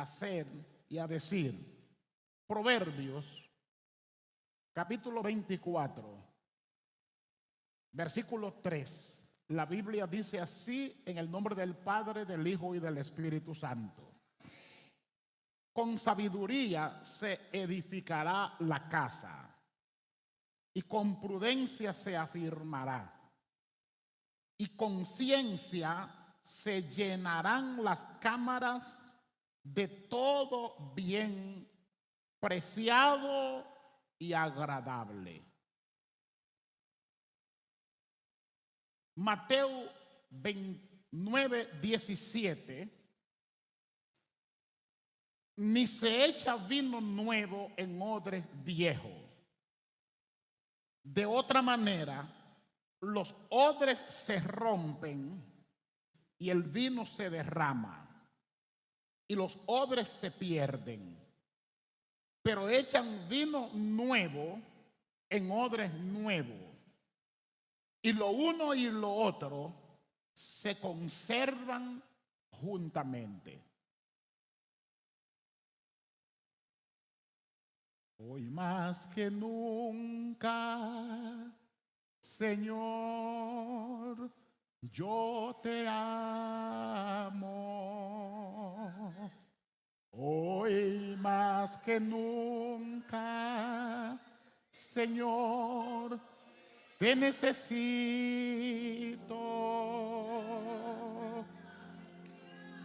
hacer y a decir. Proverbios, capítulo 24, versículo 3. La Biblia dice así, en el nombre del Padre, del Hijo y del Espíritu Santo. Con sabiduría se edificará la casa, y con prudencia se afirmará, y con ciencia se llenarán las cámaras de todo bien preciado y agradable. Mateo 29:17. Ni se echa vino nuevo en odres viejos. De otra manera, los odres se rompen y el vino se derrama y los odres se pierden. Pero echan vino nuevo en odres nuevos. Y lo uno y lo otro se conservan juntamente. Hoy más que nunca, Señor, yo te amo. Hoy más que nunca, Señor, te necesito.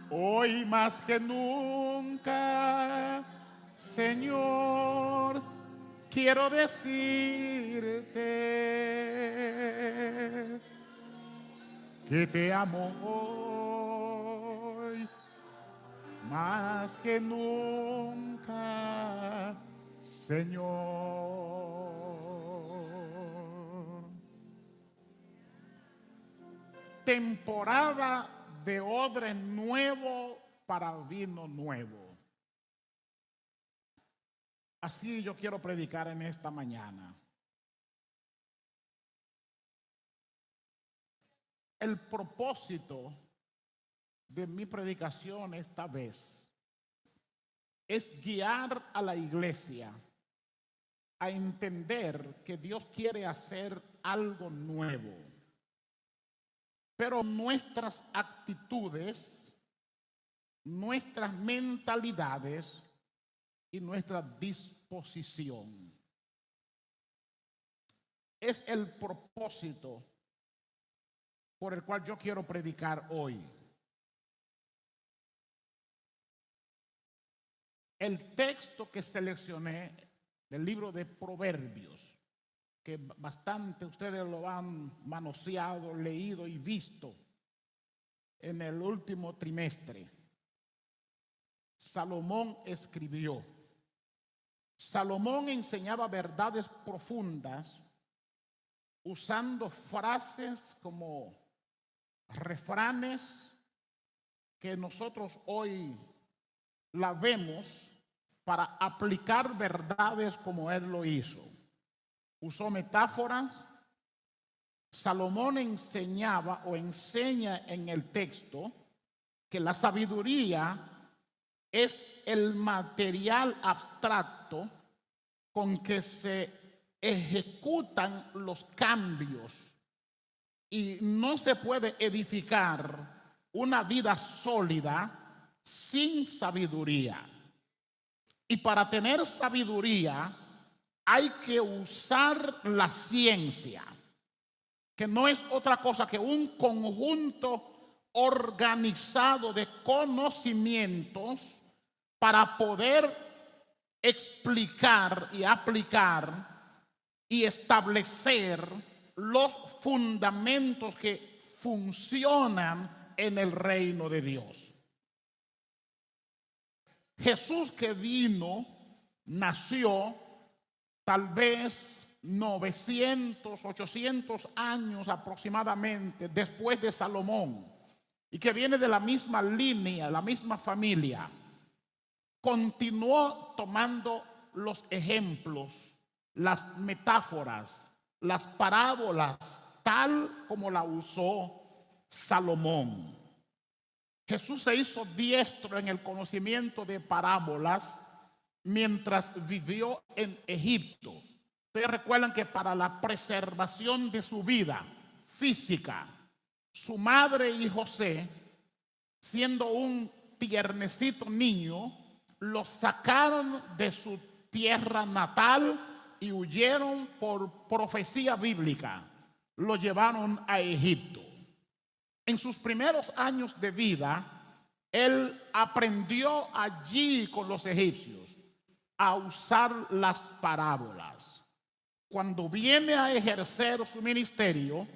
Hoy más que nunca, Señor, quiero decirte que te amo hoy más que nunca, Señor. Temporada de odre nuevo para vino nuevo. Así yo quiero predicar en esta mañana. El propósito de mi predicación esta vez es guiar a la iglesia a entender que Dios quiere hacer algo nuevo. Pero nuestras actitudes, nuestras mentalidades y nuestra disposición es el propósito por el cual yo quiero predicar hoy. El texto que seleccioné del libro de Proverbios, que bastante ustedes lo han manoseado, leído y visto en el último trimestre. Salomón escribió. Salomón enseñaba verdades profundas usando frases como refranes que nosotros hoy la vemos para aplicar verdades como él lo hizo. Usó metáforas. Salomón enseñaba o enseña en el texto que la sabiduría es el material abstracto con que se ejecutan los cambios y no se puede edificar una vida sólida sin sabiduría. Y para tener sabiduría hay que usar la ciencia, que no es otra cosa que un conjunto organizado de conocimientos para poder explicar y aplicar y establecer los fundamentos que funcionan en el reino de Dios. Jesús que vino, nació tal vez 900, 800 años aproximadamente después de Salomón, y que viene de la misma línea, la misma familia. Continuó tomando los ejemplos, las metáforas, las parábolas, tal como la usó Salomón. Jesús se hizo diestro en el conocimiento de parábolas mientras vivió en Egipto. Ustedes recuerdan que para la preservación de su vida física, su madre y José, siendo un tiernecito niño, lo sacaron de su tierra natal y huyeron por profecía bíblica. Lo llevaron a Egipto. En sus primeros años de vida, él aprendió allí con los egipcios a usar las parábolas. Cuando viene a ejercer su ministerio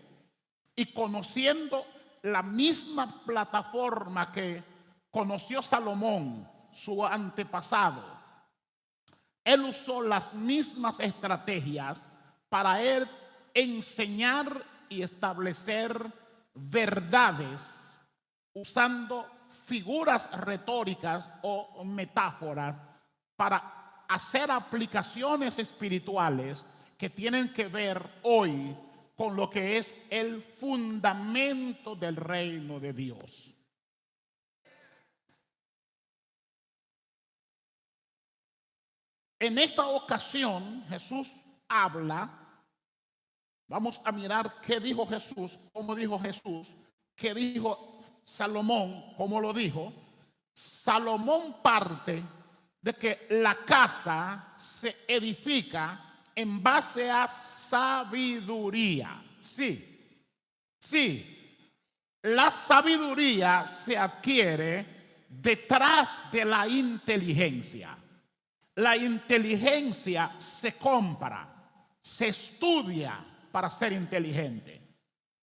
y conociendo la misma plataforma que conoció Salomón, su antepasado, él usó las mismas estrategias para él enseñar y establecer verdades usando figuras retóricas o metáforas para hacer aplicaciones espirituales que tienen que ver hoy con lo que es el fundamento del reino de Dios. En esta ocasión Jesús habla. Vamos a mirar qué dijo Jesús, cómo dijo Jesús, qué dijo Salomón, cómo lo dijo. Salomón parte de que la casa se edifica en base a sabiduría. Sí, la sabiduría se adquiere detrás de la inteligencia. La inteligencia se compra, se estudia para ser inteligente.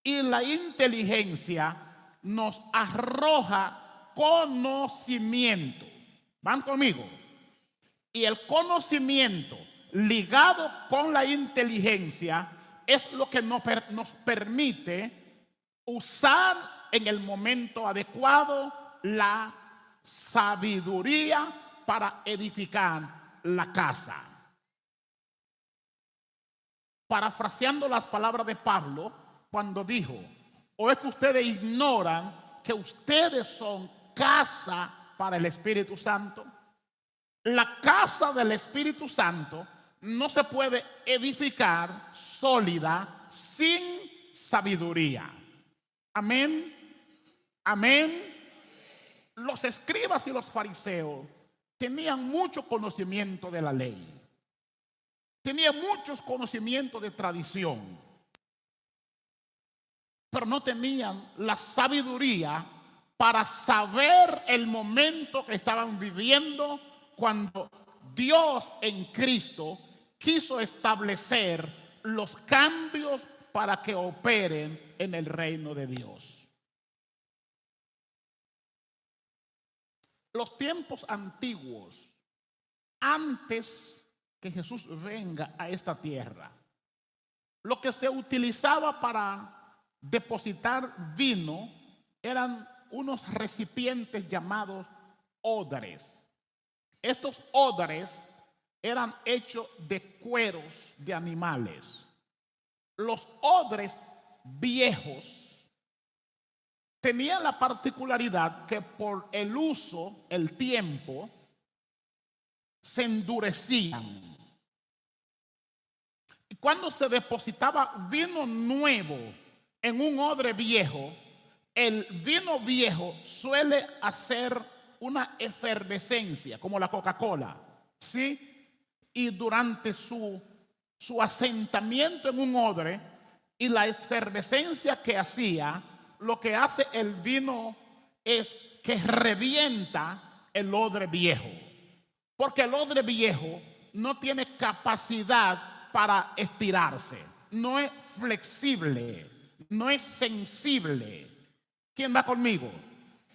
Y la inteligencia nos arroja conocimiento. ¿Van conmigo? Y el conocimiento ligado con la inteligencia es lo que nos permite usar en el momento adecuado la sabiduría para edificar la casa. Parafraseando las palabras de Pablo cuando dijo: ¿o es que ustedes ignoran que ustedes son casa para el Espíritu Santo? La casa del Espíritu Santo no se puede edificar sólida sin sabiduría. Amén. Amén. Los escribas y los fariseos tenían mucho conocimiento de la ley. Tenían muchos conocimientos de tradición. Pero no tenían la sabiduría para saber el momento que estaban viviendo cuando Dios en Cristo quiso establecer los cambios para que operen en el reino de Dios. Los tiempos antiguos, antes que Jesús venga a esta tierra, lo que se utilizaba para depositar vino eran unos recipientes llamados odres. Estos odres eran hechos de cueros de animales. Los odres viejos tenían la particularidad que por el uso, el tiempo, se endurecían. Y cuando se depositaba vino nuevo en un odre viejo, el vino viejo suele hacer una efervescencia, como la Coca-Cola, ¿sí? Y durante su asentamiento en un odre y la efervescencia que hacía, lo que hace el vino es que revienta el odre viejo. Porque el odre viejo no tiene capacidad para estirarse, no es flexible, no es sensible. ¿Quién va conmigo?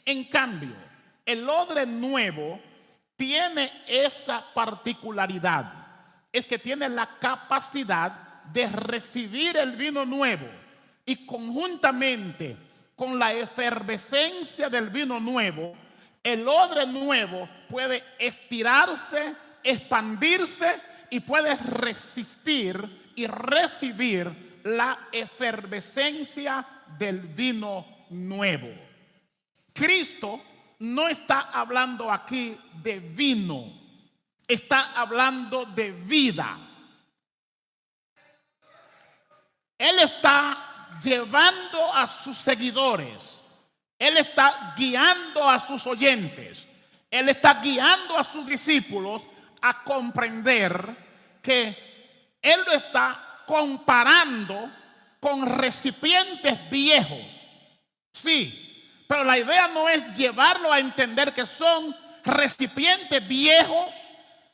En cambio, el odre nuevo tiene esa particularidad, es que tiene la capacidad de recibir el vino nuevo y conjuntamente con la efervescencia del vino nuevo, el odre nuevo puede estirarse, expandirse y puede resistir y recibir la efervescencia del vino nuevo. Cristo no está hablando aquí de vino, está hablando de vida. Él está llevando a sus seguidores, Él está guiando a sus oyentes, Él está guiando a sus discípulos a comprender que Él lo está comparando con recipientes viejos. Sí, pero la idea no es llevarlo a entender que son recipientes viejos,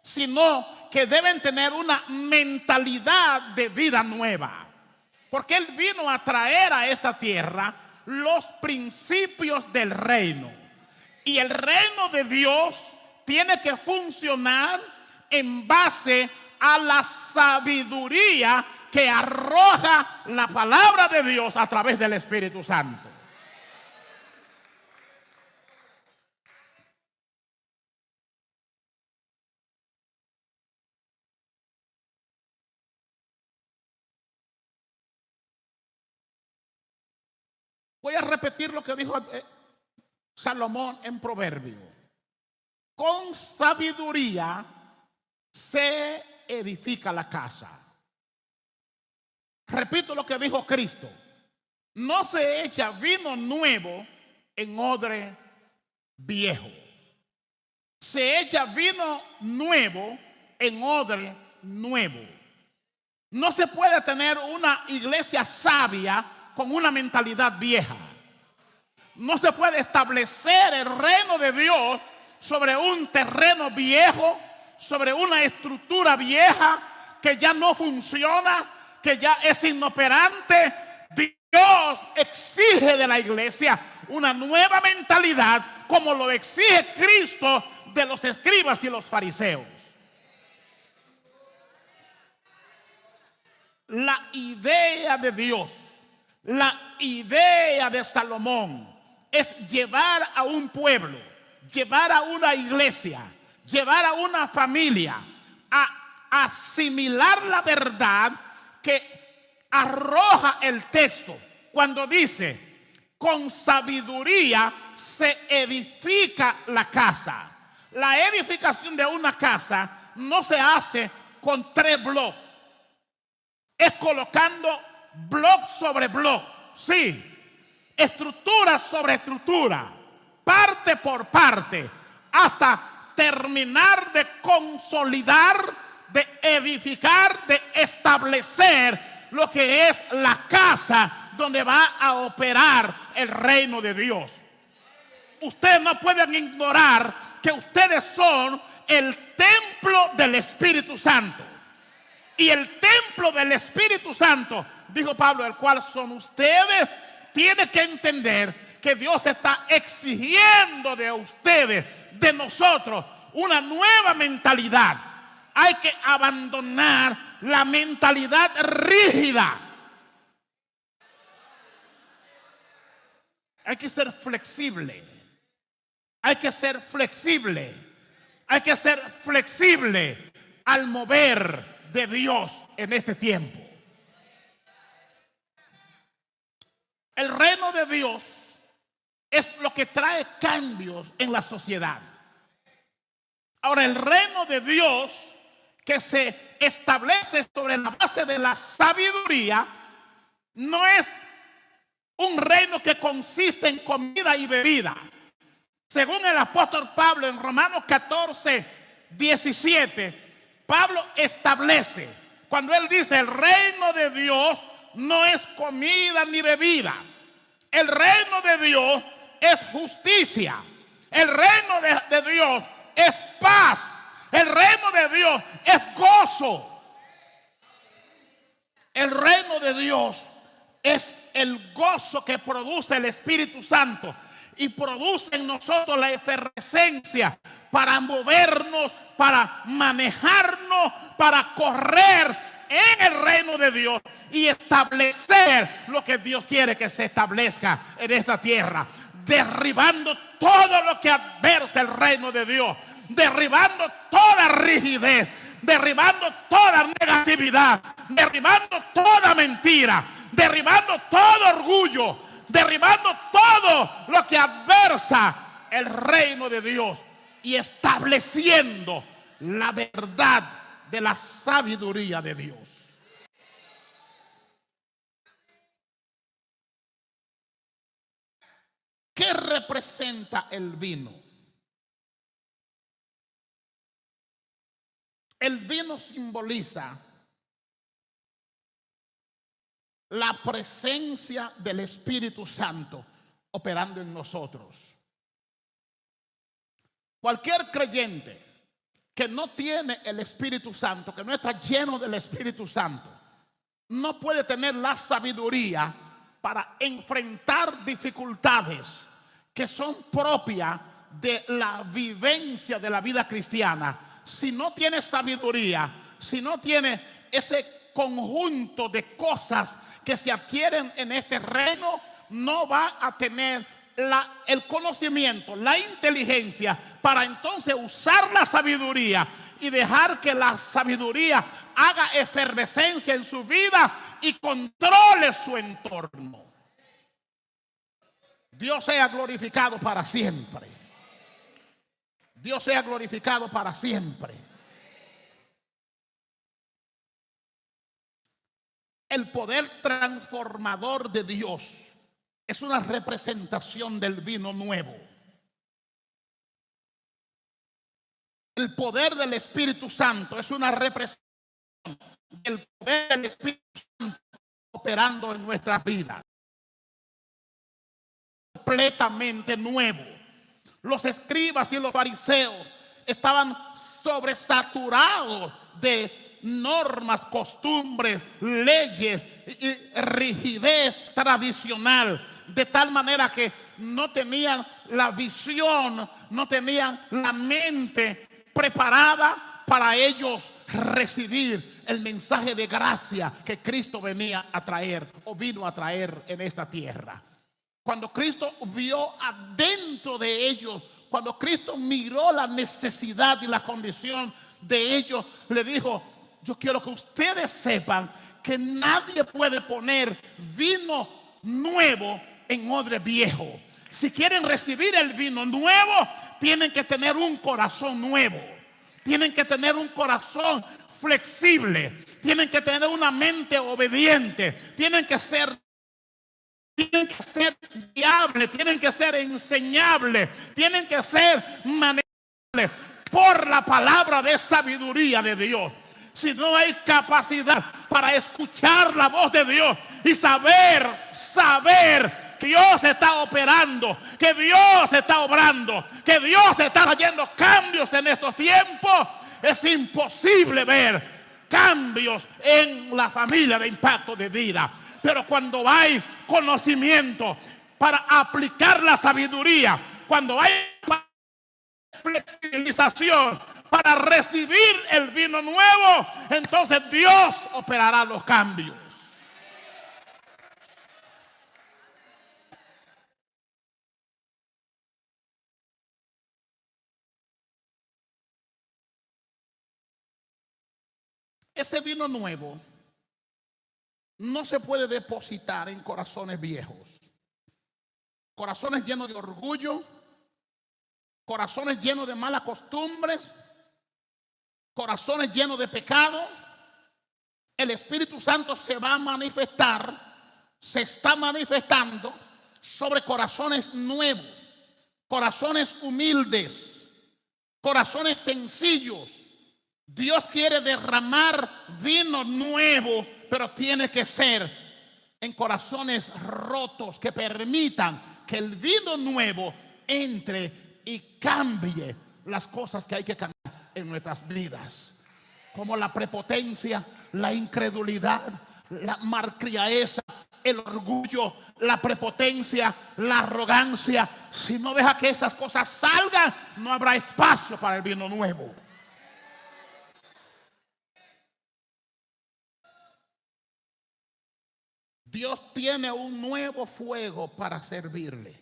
sino que deben tener una mentalidad de vida nueva. Porque Él vino a traer a esta tierra los principios del reino. Y el reino de Dios tiene que funcionar en base a la sabiduría que arroja la palabra de Dios a través del Espíritu Santo. Voy a repetir lo que dijo Salomón en Proverbio. Con sabiduría se edifica la casa. Repito lo que dijo Cristo. No se echa vino nuevo en odre viejo. Se echa vino nuevo en odre nuevo. No se puede tener una iglesia sabia con una mentalidad vieja. No se puede establecer el reino de Dios sobre un terreno viejo, sobre una estructura vieja que ya no funciona, que ya es inoperante. Dios exige de la iglesia una nueva mentalidad, como lo exige Cristo de los escribas y los fariseos. La idea de Dios, la idea de Salomón es llevar a un pueblo, llevar a una iglesia, llevar a una familia a asimilar la verdad que arroja el texto cuando dice: con sabiduría se edifica la casa. La edificación de una casa no se hace con 3 bloques, es colocando bloque sobre bloque, sí, estructura sobre estructura, parte por parte, hasta terminar de consolidar, de edificar, de establecer lo que es la casa donde va a operar el reino de Dios. Ustedes no pueden ignorar que ustedes son el templo del Espíritu Santo. Y el templo del Espíritu Santo, dijo Pablo, el cual son ustedes, tiene que entender que Dios está exigiendo de ustedes, de nosotros, una nueva mentalidad. Hay que abandonar la mentalidad rígida. Hay que ser flexible. Hay que ser flexible. Hay que ser flexible al mover de Dios en este tiempo. El reino de Dios es lo que trae cambios en la sociedad. Ahora, el reino de Dios que se establece sobre la base de la sabiduría no es un reino que consiste en comida y bebida. Según el apóstol Pablo en Romanos 14, 17, Pablo establece, cuando él dice: el reino de Dios no es comida ni bebida. El reino de Dios es justicia. El reino de Dios es paz. El reino de Dios es gozo. El reino de Dios es el gozo que produce el Espíritu Santo y produce en nosotros la efervescencia para movernos, para manejarnos, para correr en el reino de Dios y establecer lo que Dios quiere que se establezca en esta tierra, derribando todo lo que adversa el reino de Dios, derribando toda rigidez, derribando toda negatividad, derribando toda mentira, derribando todo orgullo, derribando todo lo que adversa el reino de Dios y estableciendo la verdad de la sabiduría de Dios. ¿Qué representa el vino? El vino simboliza la presencia del Espíritu Santo operando en nosotros. Cualquier creyente que no tiene el Espíritu Santo, que no está lleno del Espíritu Santo, no puede tener la sabiduría para enfrentar dificultades que son propias de la vivencia de la vida cristiana. Si no tiene sabiduría, si no tiene ese conjunto de cosas que se adquieren en este reino, no va a tener el conocimiento, la inteligencia para entonces usar la sabiduría y dejar que la sabiduría haga efervescencia en su vida y controle su entorno. Dios sea glorificado para siempre. Dios sea glorificado para siempre. El poder transformador de Dios es una representación del vino nuevo. El poder del Espíritu Santo es una representación del poder del Espíritu Santo operando en nuestras vidas. Completamente nuevo. Los escribas y los fariseos estaban sobresaturados de normas, costumbres, leyes y rigidez tradicional, de tal manera que no tenían la visión, no tenían la mente preparada para ellos recibir el mensaje de gracia que Cristo venía a traer o vino a traer en esta tierra. Cuando Cristo vio adentro de ellos, cuando Cristo miró la necesidad y la condición de ellos, le dijo: yo quiero que ustedes sepan que nadie puede poner vino nuevo en odre viejo. Si quieren recibir el vino nuevo, tienen que tener un corazón nuevo. Tienen que tener un corazón flexible. Tienen que tener una mente obediente. Tienen que ser guiables, tienen que ser enseñables, tienen que ser manejables por la palabra de sabiduría de Dios. Si no hay capacidad para escuchar la voz de Dios y saber que Dios está operando, que Dios está obrando, que Dios está trayendo cambios en estos tiempos, es imposible ver cambios en la familia de Impacto de Vida. Pero cuando hay conocimiento para aplicar la sabiduría, cuando hay flexibilización para recibir el vino nuevo, entonces Dios operará los cambios. Ese vino nuevo no se puede depositar en corazones viejos, corazones llenos de orgullo, corazones llenos de malas costumbres, corazones llenos de pecado. El Espíritu Santo se va a manifestar, se está manifestando sobre corazones nuevos, corazones humildes, corazones sencillos. Dios quiere derramar vino nuevo, pero tiene que ser en corazones rotos que permitan que el vino nuevo entre y cambie las cosas que hay que cambiar en nuestras vidas, como la prepotencia, la incredulidad, la malcriadeza, el orgullo, la prepotencia, la arrogancia. Si no deja que esas cosas salgan, no habrá espacio para el vino nuevo. Dios tiene un nuevo fuego para servirle.